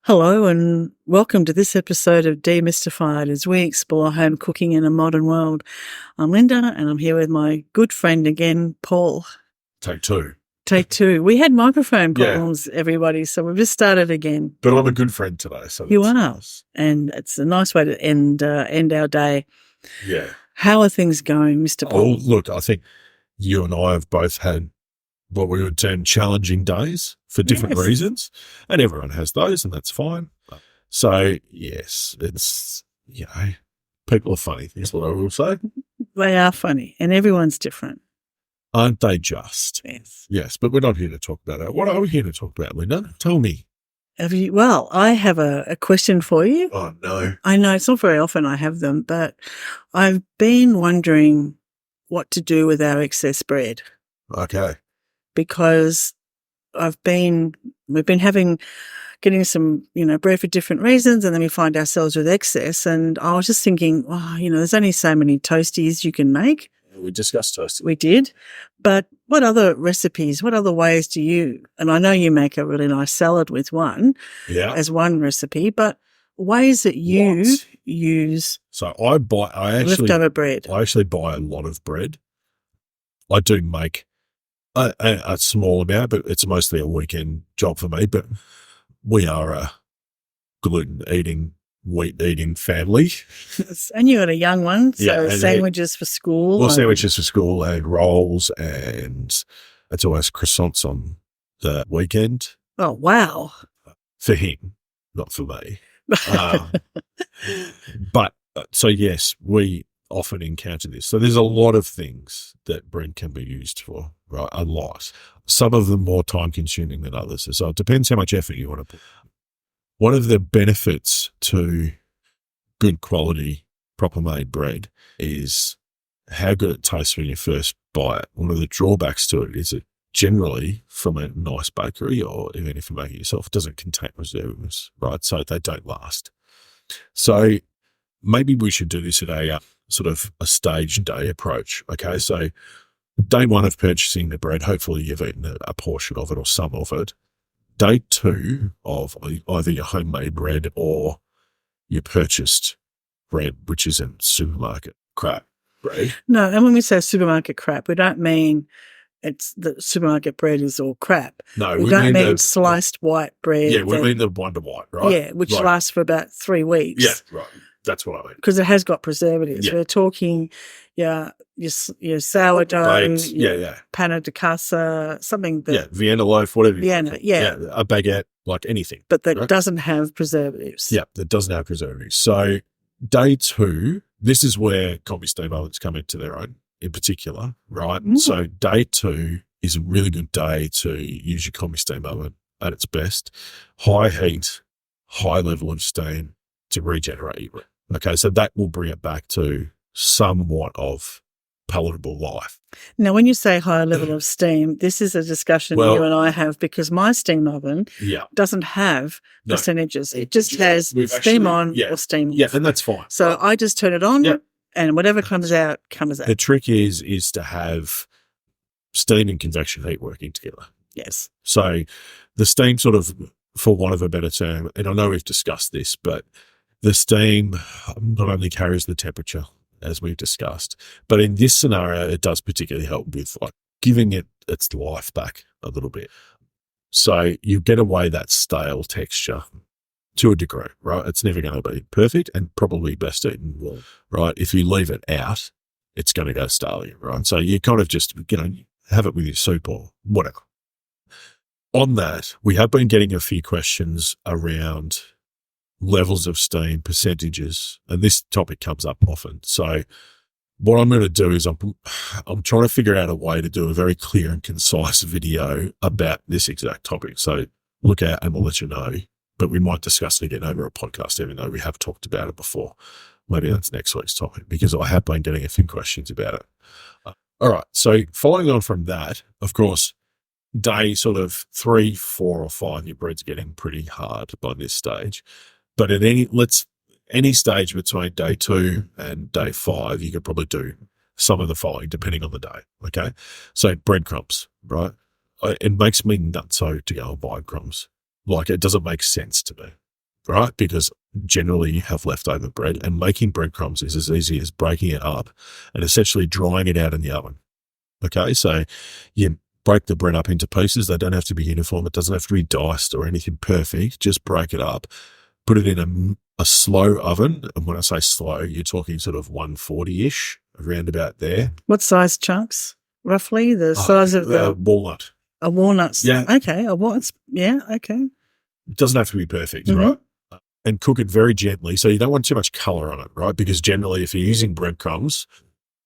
Hello and welcome to this episode of Demystified as we explore home cooking in a modern world. I'm Linda and I'm here with my good friend again, Paul. Take two. Take two. We had microphone problems, everybody, so we've just started again. But I'm a good friend today. So you are, nice. And it's a nice way to end our day. Yeah. How are things going, Mr. Paul? Oh, look, I think you and I have both had what we would term challenging days for different reasons, and everyone has those, and that's fine. So, yes, it's, people are funny, is what I will say. They are funny, and everyone's different. Aren't they just? Yes. Yes, but we're not here to talk about that. What are we here to talk about, Linda? Tell me. Well, I have a question for you. Oh, no. I know it's not very often I have them, but I've been wondering what to do with our excess bread. Okay. Because we've been getting some, bread for different reasons, and then we find ourselves with excess. And I was just thinking, there's only so many toasties you can make. We discussed toasties. We did. But what other recipes, what other ways do you, and I know you make a really nice salad with one as one recipe, but ways that you use So I actually leftover bread. I actually buy a lot of bread. I do make a small amount, but it's mostly a weekend job for me. But we are a gluten-eating, wheat-eating family. And you got a young one, so and sandwiches for school. Well, sandwiches for school and rolls, and it's always croissants on the weekend. Oh, wow. For him, not for me. But so, yes, we often encounter this. So there's a lot of things that bread can be used for, right? A lot. Some of them more time consuming than others. So it depends how much effort you want to put. One of the benefits to good quality, proper made bread is how good it tastes when you first buy it. One of the drawbacks to it is that generally from a nice bakery, or even if you make it yourself, it doesn't contain preservatives, right? So they don't last. So maybe we should do this at a sort of a staged day approach. Okay. So day one of purchasing the bread, hopefully you've eaten a portion of it or some of it. Day two of either your homemade bread or your purchased bread, which is in supermarket crap bread. No, and when we say supermarket crap, we don't mean it's the supermarket bread is all crap. No, we don't mean sliced white bread. Yeah, we mean the Wonder White, right? Yeah, which lasts for about 3 weeks. Yeah, right. That's what I mean. Because it has got preservatives. Yeah. We're talking your sourdough, panna di casa, something that... Yeah, Vienna loaf, whatever. Vienna, a baguette, like anything. But that doesn't have preservatives. Yeah, that doesn't have preservatives. So day two, this is where combi steam ovens come into their own in particular, right? Mm. So day two is a really good day to use your combi steam oven at its best. High heat, high level of steam to regenerate your bread. Okay, so that will bring it back to somewhat of palatable life. Now, when you say higher level of steam, this is a discussion you and I have, because my steam oven doesn't have percentages. It just has steam on or steam off. Yeah, and that's fine. So I just turn it on and whatever comes out, comes out. The trick is to have steam and convection heat working together. Yes. So the steam sort of, for want of a better term, and I know we've discussed this, but the steam not only carries the temperature, as we've discussed, but in this scenario, it does particularly help with like giving it its life back a little bit. So you get away that stale texture to a degree, right? It's never going to be perfect and probably best eaten raw, right? If you leave it out, it's going to go stale, right? So you kind of just, have it with your soup or whatever. On that, we have been getting a few questions around levels of steam, percentages, and this topic comes up often. So what I'm going to do is I'm trying to figure out a way to do a very clear and concise video about this exact topic. So look out and we'll let you know, but we might discuss it again over a podcast, even though we have talked about it before. Maybe that's next week's topic, because I have been getting a few questions about it. All right. So following on from that, of course, day sort of 3, 4 or 5, your bread's getting pretty hard by this stage. But at any stage between day 2 and day 5, you could probably do some of the following, depending on the day. Okay. So breadcrumbs, right? It makes me nutso to go and buy crumbs. Like, it doesn't make sense to me. right? Because generally you have leftover bread, and making breadcrumbs is as easy as breaking it up and essentially drying it out in the oven. Okay, so you break the bread up into pieces. They don't have to be uniform. It doesn't have to be diced or anything perfect. Just break it up, put it in a slow oven. And when I say slow, you're talking sort of 140-ish, around about there. What size chunks, roughly? The size of the walnut. A walnut. Yeah. Okay. A walnut. Yeah. Okay. It doesn't have to be perfect, right? And cook it very gently. So you don't want too much color on it, right? Because generally if you're using breadcrumbs,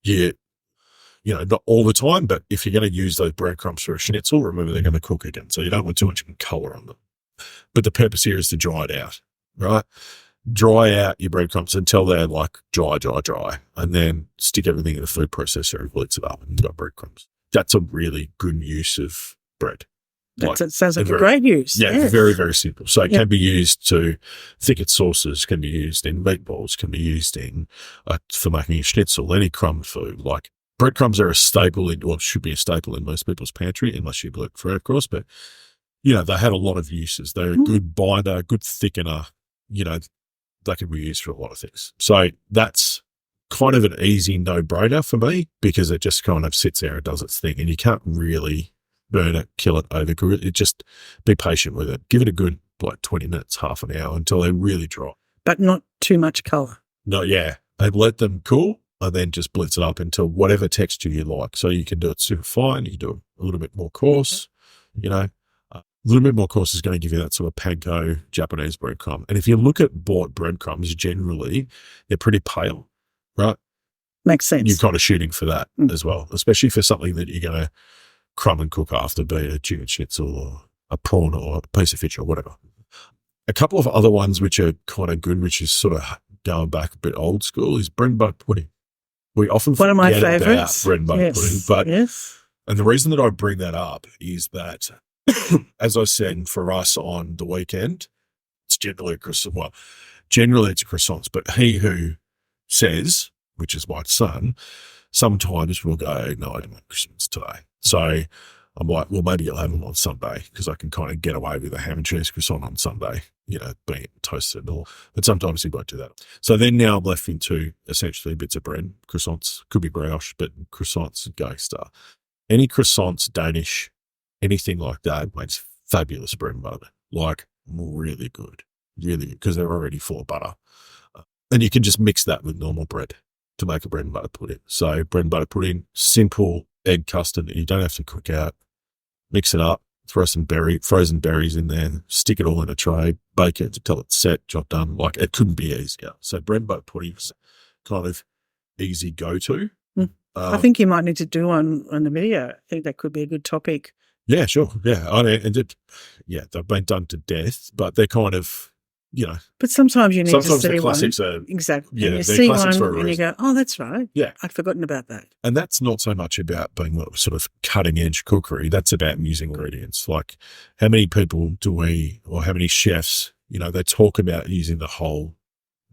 not all the time, but if you're going to use those breadcrumbs for a schnitzel, remember they're going to cook again. So you don't want too much color on them. But the purpose here is to dry it out, right? Dry out your breadcrumbs until they're like dry, and then stick everything in the food processor and blitz it up and you've got breadcrumbs. That's a really good use of bread. It sounds like a great use. Yeah, yes. Very, very simple. So it can be used to thicken sauces, can be used in meatballs, can be used in for making a schnitzel, any crumb food. Like breadcrumbs are a staple should be a staple in most people's pantry, unless you gluten free, of course. But, they have a lot of uses. They're a good binder, good thickener. They can be used for a lot of things. So that's kind of an easy no-brainer for me because it just kind of sits there and does its thing, and you can't really burn it, kill it, overcook it. Just be patient with it. Give it a good 20 minutes, half an hour until they're really dry. But not too much colour. No, yeah. And let them cool and then just blitz it up until whatever texture you like. So you can do it super fine. You can do it a little bit more coarse, A little bit more coarse is going to give you that sort of panko Japanese breadcrumb. And if you look at bought breadcrumbs, generally, they're pretty pale, right? Makes sense. You're kind of shooting for that as well, especially for something that you're going to crumb and cook after, be it a chicken schnitzel or a prawn or a piece of fish or whatever. A couple of other ones which are kind of good, which is sort of going back a bit old school, is bread and butter pudding. We often one of my forget favourites. about bread and butter pudding, but and the reason that I bring that up is that, as I said, for us on the weekend, it's generally a croissant. Well, generally it's croissants, but he who says, which is my son, sometimes we'll go, no, I don't want croissants today. So I'm like, well, maybe you'll have them on Sunday because I can kind of get away with a ham and cheese croissant on Sunday, being toasted and all. But sometimes he won't do that. So then now I'm left into essentially bits of bread, croissants, could be brioche, but croissants, going star. Any croissants, Danish, anything like that makes fabulous bread and butter. Like really good, because they're already full of butter. And you can just mix that with normal bread to make a bread and butter pudding. So bread and butter pudding, simple egg custard. You don't have to cook out. Mix it up, throw some frozen berries in there, stick it all in a tray, bake it until it's set, job done. Like it couldn't be easier. So bread and butter pudding's kind of easy go-to. I think you might need to do one on the video. I think that could be a good topic. Yeah, sure. Yeah. They've been done to death, but they're kind of, But sometimes you need to see the classics one. Are exactly. Yeah, and you they're see classics one for a and you reason. go, oh, that's right. Yeah. I'd forgotten about that. And that's not so much about being sort of cutting edge cookery. That's about using ingredients. Like how many people or how many chefs, they talk about using the whole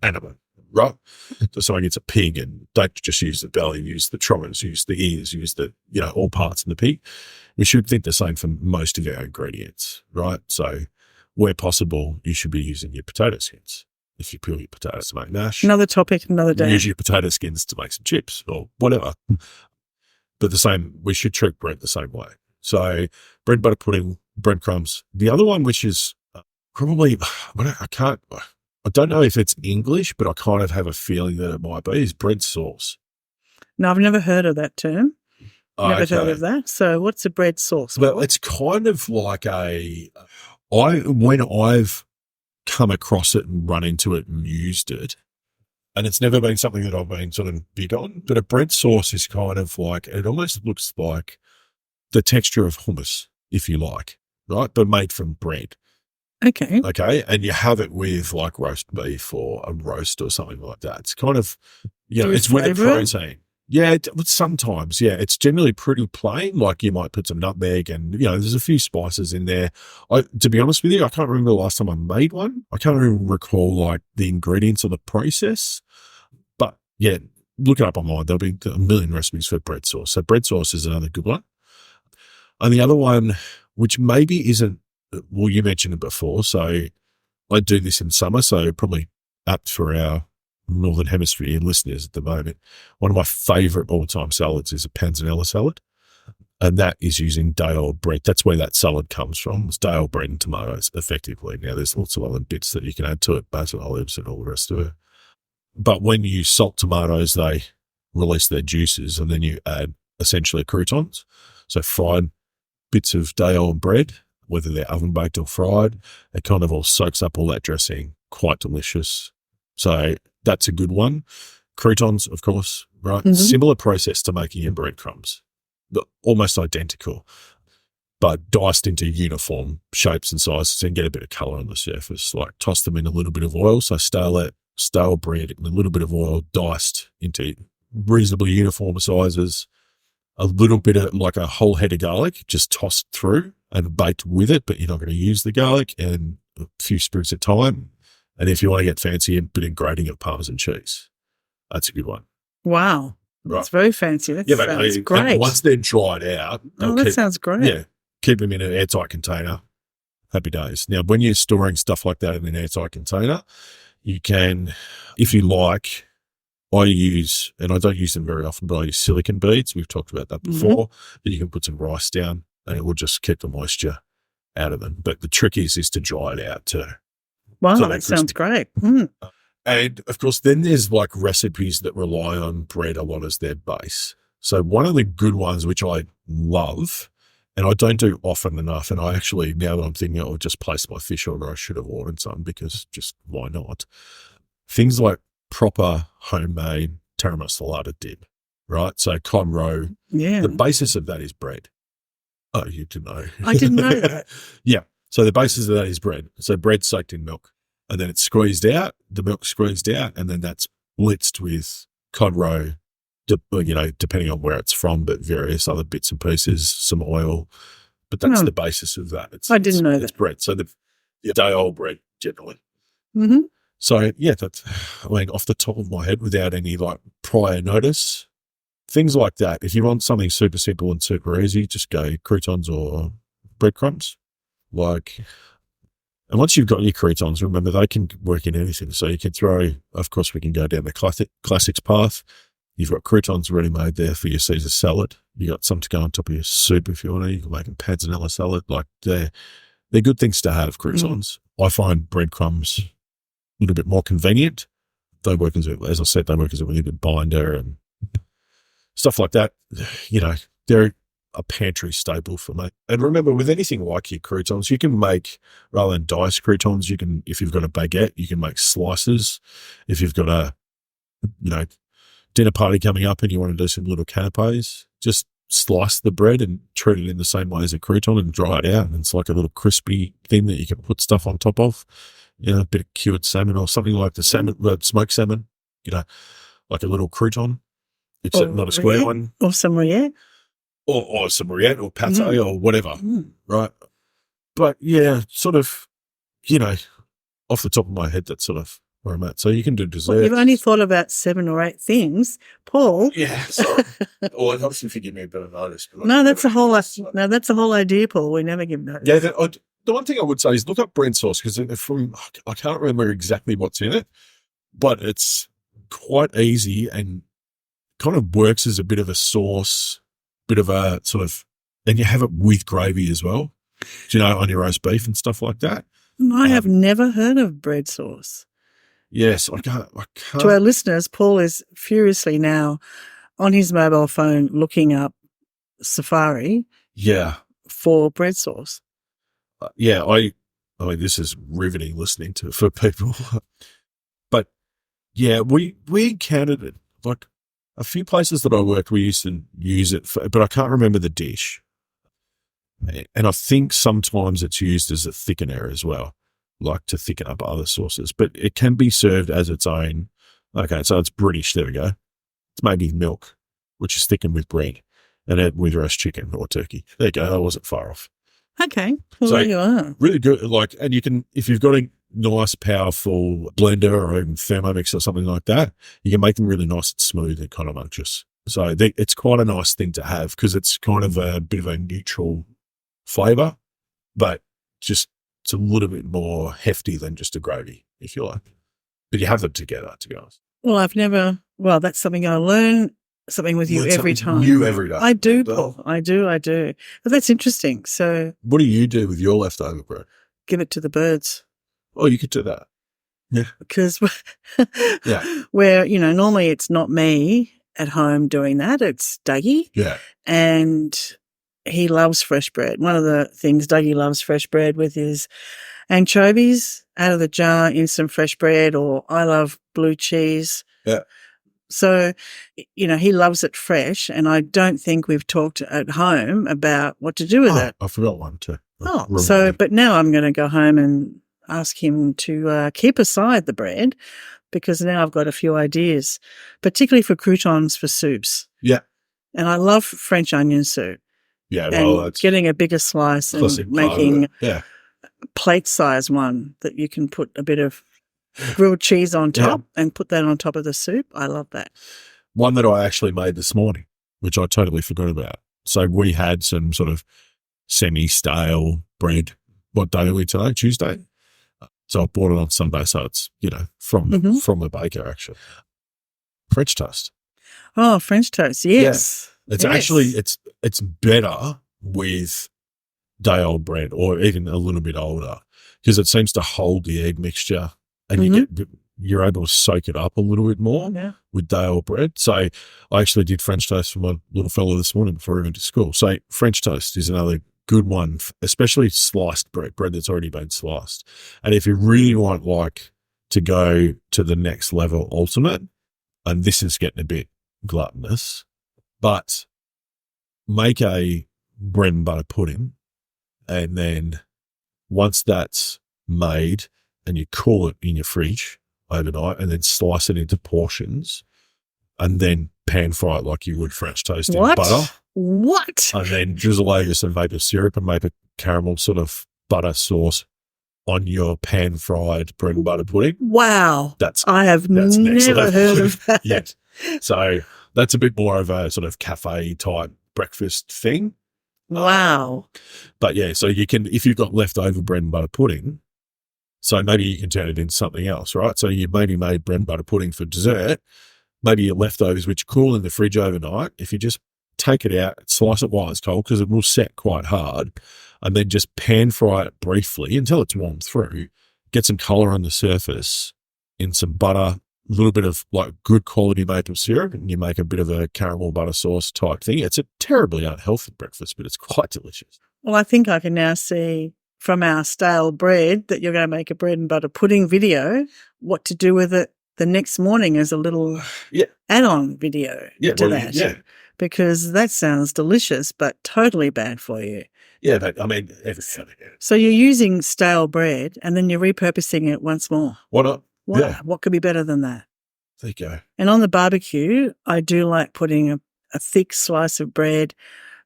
animal, right? So someone gets a pig and don't just use the belly, use the trotters, use the ears, use the, all parts of the pig. We should think the same for most of our ingredients, right? So where possible, you should be using your potato skins. If you peel your potatoes to make mash. Another topic, another day. Use your potato skins to make some chips or whatever. But we should treat bread the same way. So bread, butter pudding, breadcrumbs. The other one, which is probably, I don't know if it's English, but I kind of have a feeling that it might be, is bread sauce. No, I've never heard of that term. Never heard of that. So what's a bread sauce? Well, it's kind of like when I've come across it and run into it and used it, and it's never been something that I've been sort of big on, but a bread sauce is kind of like, it almost looks like the texture of hummus, if you like, right? But made from bread. Okay. And you have it with like roast beef or a roast or something like that. It's kind of, it's with a protein. Yeah, sometimes, yeah. It's generally pretty plain. Like you might put some nutmeg and, there's a few spices in there. To be honest with you, I can't remember the last time I made one. I can't even recall like the ingredients or the process. But yeah, look it up online. There'll be a million recipes for bread sauce. So bread sauce is another good one. And the other one, which maybe isn't, well, you mentioned it before. So I do this in summer, so probably apt for our Northern Hemisphere listeners at the moment. One of my favourite all-time salads is a Panzanella salad, and that is using day-old bread. That's where that salad comes from. It's day-old bread and tomatoes, effectively. Now, there's lots of other bits that you can add to it, basil, olives, and all the rest of it. But when you salt tomatoes, they release their juices, and then you add essentially croutons, so fried bits of day-old bread, whether they're oven-baked or fried. It kind of all soaks up all that dressing. Quite delicious. So that's a good one. Croutons, of course, right? Mm-hmm. Similar process to making your breadcrumbs. Almost identical, but diced into uniform shapes and sizes and get a bit of colour on the surface. Like toss them in a little bit of oil, so stale bread and a little bit of oil diced into reasonably uniform sizes. A little bit of like a whole head of garlic just tossed through and baked with it, but you're not going to use the garlic, and a few sprigs of thyme. And if you want to get fancy, a bit of grating of Parmesan cheese. That's a good one. Wow. Right. That's very fancy. That sounds great. Once they're dried out. That sounds great. Yeah. Keep them in an airtight container. Happy days. Now, when you're storing stuff like that in an airtight container, you can, if you like, I use, and I don't use them very often, but I use silicone beads. We've talked about that before. But you can put some rice down and it will just keep the moisture out of them. But the trick is to dry it out too. Wow, that sounds great. And, of course, then there's like recipes that rely on bread a lot as their base. So one of the good ones, which I love, and I don't do often enough, and I actually, now that I'm thinking I'll just place my fish order, I should have ordered some because just why not? Things like proper homemade garam masala dip, right? So conro, the basis of that is bread. Oh, you didn't know. I didn't know that. Yeah. So the basis of that is bread. So bread soaked in milk. And then it's squeezed out, the milk squeezed out, and then that's blitzed with conro, depending on where it's from, but various other bits and pieces, some oil. But that's the basis of that. I didn't know that. It's bread. So the day-old bread, generally. Mm-hmm. So, yeah, that's, off the top of my head, without any, prior notice, things like that. If you want something super simple and super easy, just go croutons or breadcrumbs. And once you've got your croutons, remember, they can work in anything. So you can throw, of course, we can go down the classics path. You've got croutons ready made there for your Caesar salad. You got some to go on top of your soup if you want to. You can make a Panzanella salad. They're good things to have, croutons. I find breadcrumbs a little bit more convenient. They work as I said, they work as a really good binder and stuff like that. They're a pantry staple for me. And remember, with anything like your croutons, you can make, rather than diced croutons, you can, if you've got a baguette, you can make slices. If you've got a, dinner party coming up and you want to do some little canapes, just slice the bread and treat it in the same way as a crouton and dry it out. And it's like a little crispy thing that you can put stuff on top of, a bit of cured salmon or something like the salmon, smoked salmon, like a little crouton, except not a square one. Or some rillette. Or some rillette or pate or whatever, right? But yeah, sort of, off the top of my head, that's sort of where I'm at. So you can do desserts. Well, you've only thought about 7 or 8 things, Paul. Yeah, sorry. Well, obviously, if you give me a bit of notice. That's the whole idea, Paul. We never give notice. Yeah, the one thing I would say is look up bread sauce, because I can't remember exactly what's in it, but it's quite easy and kind of works as a bit of a sauce. Bit of a sort of, and you have it with gravy as well, on your roast beef and stuff like that. I have never heard of bread sauce. Yes, I can't. To our listeners, Paul is furiously now on his mobile phone looking up Safari. Yeah. For bread sauce. Yeah, I this is riveting listening to for people, but yeah, we encountered it a few places that I worked, we used to use it but I can't remember the dish. And I think sometimes it's used as a thickener as well, to thicken up other sauces. But it can be served as its own. Okay, so it's British. There we go. It's made with milk, which is thickened with bread, and add with roast chicken or turkey. There you go. I wasn't far off. Okay, well, there you are. Really good. And you can, if you've got a nice, powerful blender or even Thermomix or something like that, you can make them really nice and smooth and kind of unctuous. So it's quite a nice thing to have because it's kind of a bit of a neutral flavour, but just it's a little bit more hefty than just a gravy, if you like. But you have them together, to be honest. Well, that's something I learn, something with you Learn every something time. new every day. I do, Paul. I do. But that's interesting. So What do you do with your leftover bread? give it to the birds. Oh, you could do that. Yeah. Because Yeah. where, normally it's not me at home doing that. It's Dougie. Yeah. And he loves fresh bread. One of the things Dougie loves fresh bread with is anchovies out of the jar in some fresh bread, or I love blue cheese. Yeah. So, he loves it fresh, and I don't think we've talked at home about what to do with it. I forgot one too. But now I'm going to go home and ask him to keep aside the bread, because now I've got a few ideas, particularly for croutons for soups. Yeah. And I love French onion soup. Yeah, well, that's getting a bigger slice and making a plate-size one that you can put a bit of grilled cheese on top and put that on top of the soup. I love that. One that I actually made this morning, which I totally forgot about. So we had some sort of semi-stale bread. What day are we today? Tuesday? So I bought it on Sunday, so it's, from the baker, actually. French toast. Oh, French toast, yes. Yeah. It's actually, it's better with day-old bread, or even a little bit older, because it seems to hold the egg mixture, and you're able to soak it up a little bit more with day-old bread. So I actually did French toast for my little fellow this morning before he went to school. So French toast is another good one, especially sliced bread that's already been sliced. And if you really want to go to the next level ultimate, and this is getting a bit gluttonous, but make a bread and butter pudding, and then once that's made, and you cool it in your fridge overnight, and then slice it into portions, and then pan fry it like you would French toast in butter. What? And then drizzle over some maple syrup and maple caramel sort of butter sauce on your pan fried bread and butter pudding. Wow. I have never heard of that. Yet. So that's a bit more of a sort of cafe type breakfast thing. Wow. But yeah, so you can, if you've got leftover bread and butter pudding, so maybe you can turn it into something else, right? So you maybe made bread and butter pudding for dessert, maybe your leftovers, which are cool in the fridge overnight, if you just take it out, slice it while it's cold, because it will set quite hard, and then just pan fry it briefly until it's warmed through, get some colour on the surface in some butter, a little bit of good quality maple syrup, and you make a bit of a caramel butter sauce type thing. It's a terribly unhealthy breakfast, but it's quite delicious. Well, I think I can now see from our stale bread that you're going to make a bread and butter pudding video, what to do with it the next morning as a little add-on video to that. Yeah. Because that sounds delicious, but totally bad for you. Yeah, but I mean, everything. So you're using stale bread and then you're repurposing it once more. Why not? Wow. Yeah. What could be better than that? There you go. And on the barbecue, I do like putting a thick slice of bread,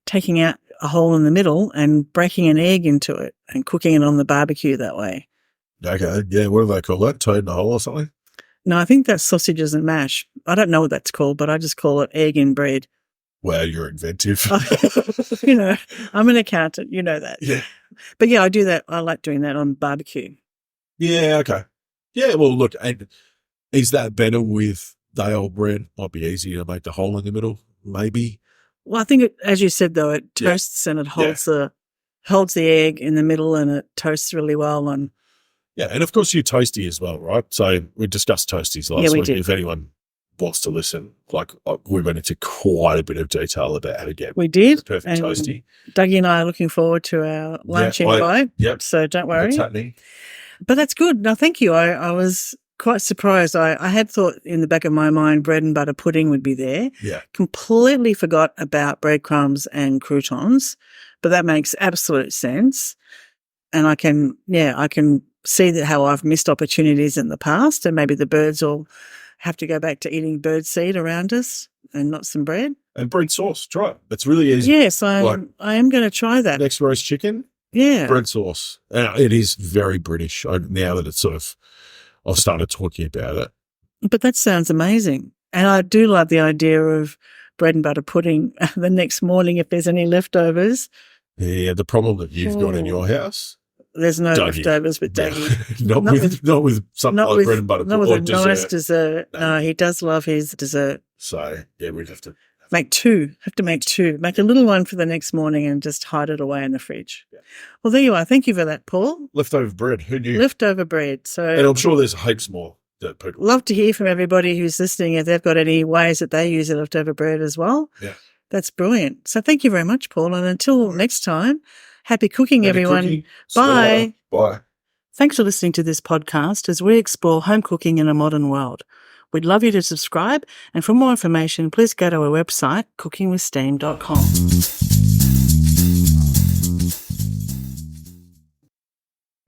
taking out a hole in the middle and breaking an egg into it and cooking it on the barbecue that way. Okay. Yeah. What do they call that? Toad in a hole or something? No, I think that's sausages and mash. I don't know what that's called, but I just call it egg in bread. Wow, you're inventive. I'm an accountant. You know that. Yeah. But yeah, I do that. I like doing that on barbecue. Yeah. Okay. Yeah. Well, look, and is that better with day-old bread? Might be easier to make the hole in the middle, maybe. Well, I think, as you said, though, it toasts and it holds the egg in the middle, and it toasts really well. And of course you toasty as well, right? So we discussed toasties last week. Did. If anyone wants to listen, we went into quite a bit of detail about how to get the perfect toasty. Dougie and I are looking forward to our lunch invite. Yep. So don't worry. What's happening? But that's good. No, thank you. I was quite surprised. I had thought in the back of my mind bread and butter pudding would be there. Yeah. Completely forgot about breadcrumbs and croutons, but that makes absolute sense. And I can see that how I've missed opportunities in the past, and maybe the birds will have to go back to eating bird seed around us and not some bread. And bread sauce, try it. It's really easy. Yes, I am going to try that. Next roast chicken, bread sauce. It is very British now that it's I've started talking about it. But that sounds amazing. And I do love the idea of bread and butter pudding the next morning if there's any leftovers. Yeah, the problem that you've got in your house there's no Dougie. leftovers with Dougie. not with something Not like with, bread and butter not with or a dessert. nice dessert. No, he does love his dessert. So yeah, we'd have to Make two. Have to make two. Make a little one for the next morning and just hide it away in the fridge. Yeah. Well, there you are. Thank you for that, Paul. leftover bread. Who knew? Leftover bread. So, And I'm sure there's heaps more that people. love to hear from everybody who's listening if they've got any ways that they use the leftover bread as well. Yeah. That's brilliant. So, thank you very much, Paul. And until next time, happy cooking, Happy everyone. cooking. Bye. Bye. Thanks for listening to this podcast as we explore home cooking in a modern world. We'd love you to subscribe, and for more information, please go to our website, cookingwithsteam.com.